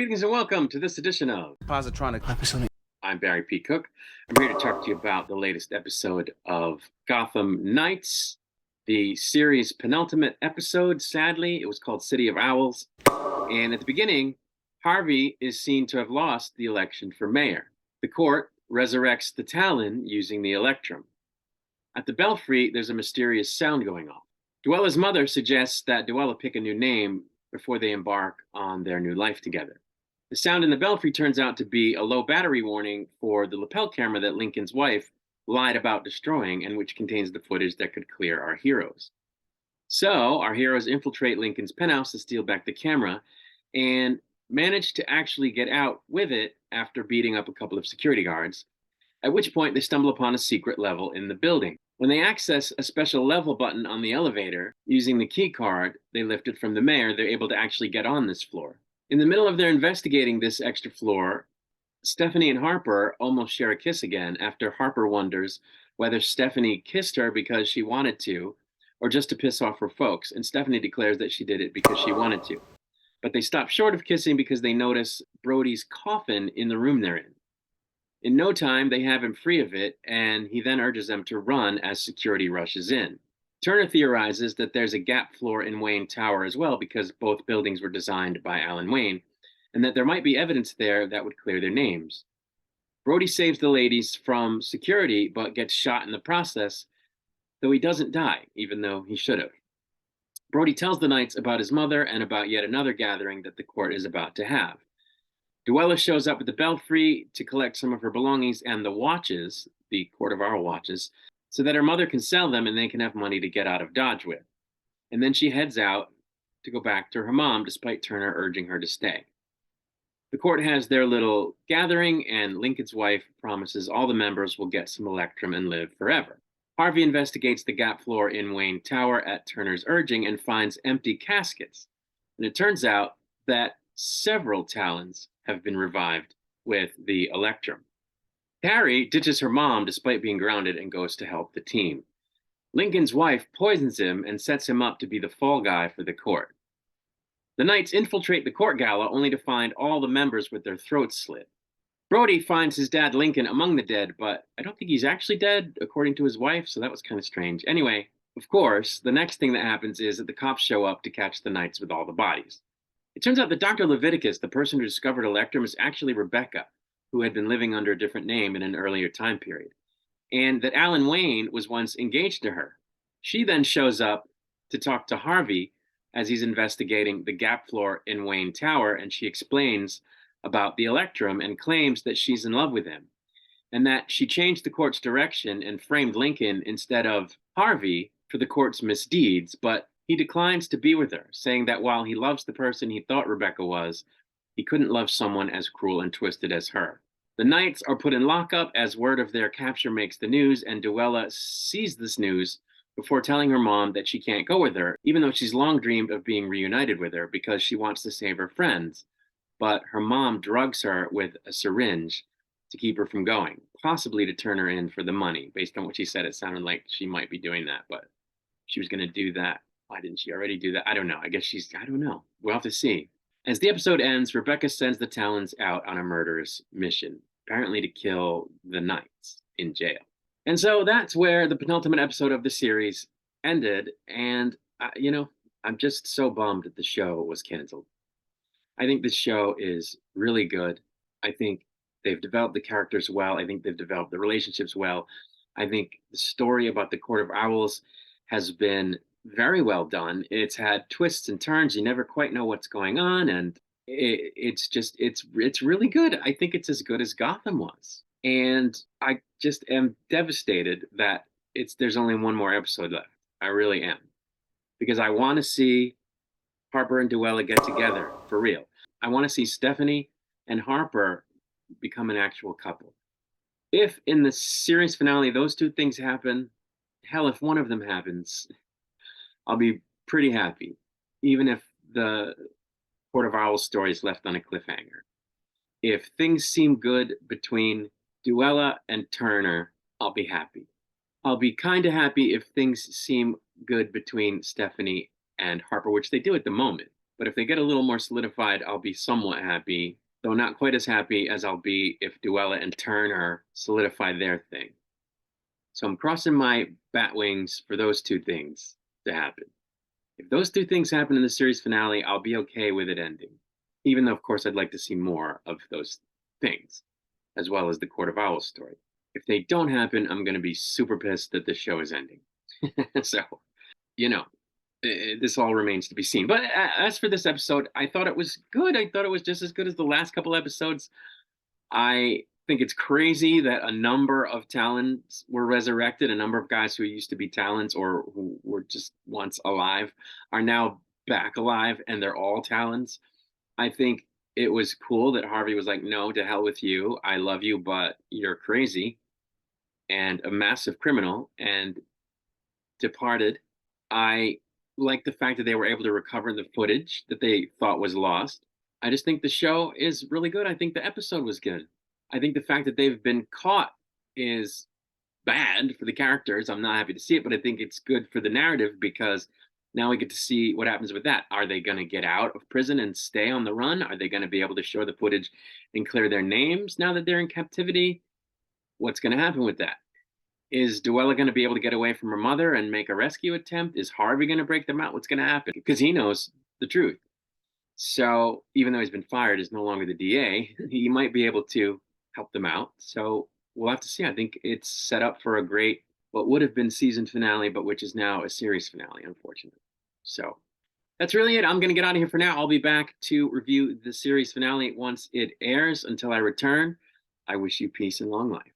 Greetings and welcome to this edition of Positronic. I'm Barry P. Cook. I'm here to talk to you about the latest episode of Gotham Knights, the series' penultimate episode. Sadly, it was called City of Owls. And at the beginning, Harvey is seen to have lost the election for mayor. The court resurrects the Talon using the Electrum. At the Belfry, there's a mysterious sound going off. Duella's mother suggests that Duella pick a new name before they embark on their new life together. The sound in the Belfry turns out to be a low battery warning for the lapel camera that Lincoln's wife lied about destroying and which contains the footage that could clear our heroes. So our heroes infiltrate Lincoln's penthouse to steal back the camera and manage to actually get out with it after beating up a couple of security guards, at which point they stumble upon a secret level in the building. When they access a special level button on the elevator using the key card they lifted from the mayor, they're able to actually get on this floor. In the middle of their investigating this extra floor, Stephanie and Harper almost share a kiss again after Harper wonders whether Stephanie kissed her because she wanted to or just to piss off her folks, and Stephanie declares that she did it because she wanted to. But they stop short of kissing because they notice Brody's coffin in the room they're in. In no time, they have him free of it, and he then urges them to run as security rushes in. Turner theorizes that there's a gap floor in Wayne Tower as well because both buildings were designed by Alan Wayne, and that there might be evidence there that would clear their names. Brody saves the ladies from security but gets shot in the process, though he doesn't die, even though he should have. Brody tells the Knights about his mother and about yet another gathering that the court is about to have. Duella shows up at the Belfry to collect some of her belongings and the watches, the Court of Owl watches, so that her mother can sell them and they can have money to get out of Dodge with. And then she heads out to go back to her mom, despite Turner urging her to stay. The court has their little gathering, and Lincoln's wife promises all the members will get some Electrum and live forever. Harvey investigates the gap floor in Wayne Tower at Turner's urging and finds empty caskets. And it turns out that several Talons have been revived with the Electrum. Carrie ditches her mom despite being grounded and goes to help the team. Lincoln's wife poisons him and sets him up to be the fall guy for the court. The Knights infiltrate the court gala only to find all the members with their throats slit. Brody finds his dad Lincoln among the dead, but I don't think he's actually dead, according to his wife, so that was kind of strange. Anyway, of course, the next thing that happens is that the cops show up to catch the Knights with all the bodies. It turns out that Dr. Leviticus, the person who discovered Electrum, is actually Rebecca, who had been living under a different name in an earlier time period, and that Alan Wayne was once engaged to her. She then shows up to talk to Harvey as he's investigating the gap floor in Wayne Tower, and she explains about the Electrum and claims that she's in love with him, and that she changed the court's direction and framed Lincoln instead of Harvey for the court's misdeeds, but he declines to be with her, saying that while he loves the person he thought Rebecca was, he couldn't love someone as cruel and twisted as her. The Knights are put in lockup as word of their capture makes the news, and Duella sees this news before telling her mom that she can't go with her, even though she's long dreamed of being reunited with her because she wants to save her friends. But her mom drugs her with a syringe to keep her from going, possibly to turn her in for the money. Based on what she said, it sounded like she might be doing that, but she was going to do that. Why didn't she already do that? I don't know. I don't know. We'll have to see. As the episode ends, Rebecca sends the Talons out on a murderous mission, apparently to kill the Knights in jail. And so that's where the penultimate episode of the series ended. And, I'm just so bummed that the show was canceled. I think this show is really good. I think they've developed the characters well. I think they've developed the relationships well. I think the story about the Court of Owls has been very well done. It's had twists and turns. You never quite know what's going on. And it's really good. I think it's as good as Gotham was. And I just am devastated that there's only one more episode left. I really am. Because I want to see Harper and Duella get together for real. I want to see Stephanie and Harper become an actual couple. If in the series finale those two things happen, hell, if one of them happens, I'll be pretty happy, even if the Court of Owls story is left on a cliffhanger. If things seem good between Duella and Turner, I'll be happy. I'll be kind of happy if things seem good between Stephanie and Harper, which they do at the moment. But if they get a little more solidified, I'll be somewhat happy, though not quite as happy as I'll be if Duella and Turner solidify their thing. So I'm crossing my bat wings for those two things to happen. If those two things happen in the series finale, I'll be okay with it ending. Even though, of course, I'd like to see more of those things, as well as the Court of Owls story. If they don't happen, I'm going to be super pissed that the show is ending. So, you know, this all remains to be seen. But as for this episode, I thought it was good. I thought it was just as good as the last couple episodes. I think it's crazy that a number of talents were resurrected. A number of guys who used to be talents or who were just once alive are now back alive, and they're all talents. I think it was cool that Harvey was like, no, to hell with you. I love you, but you're crazy and a massive criminal, and departed. I like the fact that they were able to recover the footage that they thought was lost. I just think the show is really good. I think the episode was good. I think the fact that they've been caught is bad for the characters. I'm not happy to see it, but I think it's good for the narrative because now we get to see what happens with that. Are they going to get out of prison and stay on the run? Are they going to be able to show the footage and clear their names now that they're in captivity? What's going to happen with that? Is Duella going to be able to get away from her mother and make a rescue attempt? Is Harvey going to break them out? What's going to happen? Because he knows the truth. So even though he's been fired, is no longer the DA, he might be able to help them out. So we'll have to see. I think it's set up for a great, what would have been season finale, but which is now a series finale, unfortunately. So that's really it. I'm going to get out of here for now. I'll be back to review the series finale once it airs. Until I return, I wish you peace and long life.